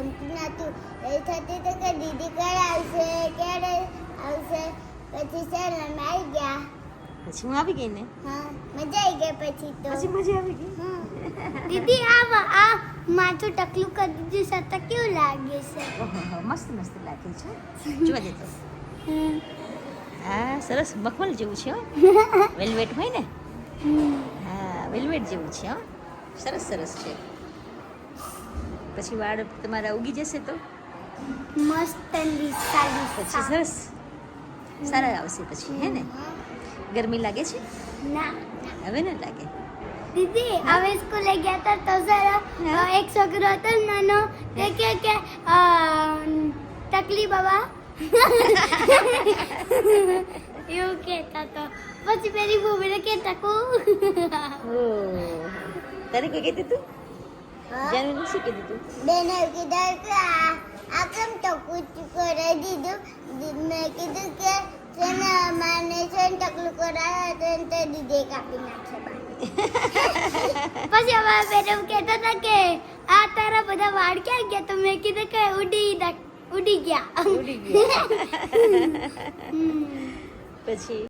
ગમતું નહોતું. એ થતી તો કે દીદી ક્યારે આવશે, ક્યારે આવશે. પછી સર અમે આવી ગયા. પછી હું આવી ગઈ ને. હા, મજા આવી ગઈ પછી તો. પછી મજા આવી ગઈ. દીદી આ માથું ટકલું કરી દીધું સતા કેવું લાગે છે? ઓહો મસ્ત મસ્ત લાગે છે. જોવા દે તો. હા સરસ મખમલ જેવું છે હો. વેલ્વેટ હોય ને. હા વેલ્વેટ જેવું છે હો. સરસ સરસ છે. પછી વાળ તમારા ઉગી જશે તો મસ્ત સાડી પછી સરસ સારા આવશે પછી હે ને. ગરમી લાગે છે? ના હવે ન લાગે. દીદી હવે સ્કૂલે ગયા હતા તો સર એક છોકરો હતો નાનો તે કે ટકલી બાબા એવું કહેતા તો પછી પેલી બૂબીને કે ટકુ ઓહ તારે કોઈ કીધું તું? જાનુ શું કીધું તું? બેને કીધું કે આ કેમ ટકુ કરી દીધું. મેં કીધું કે તેના માને છે ટકલું કરાવે તો દીદી કાપી નાખે. પછી હવે મેડમ કહેતા હતા કે આ તારા બધા વાળ ક્યાં ગયા? તો મેં કીધું કે ઉડી ગયા. ઉડી ગયા. પછી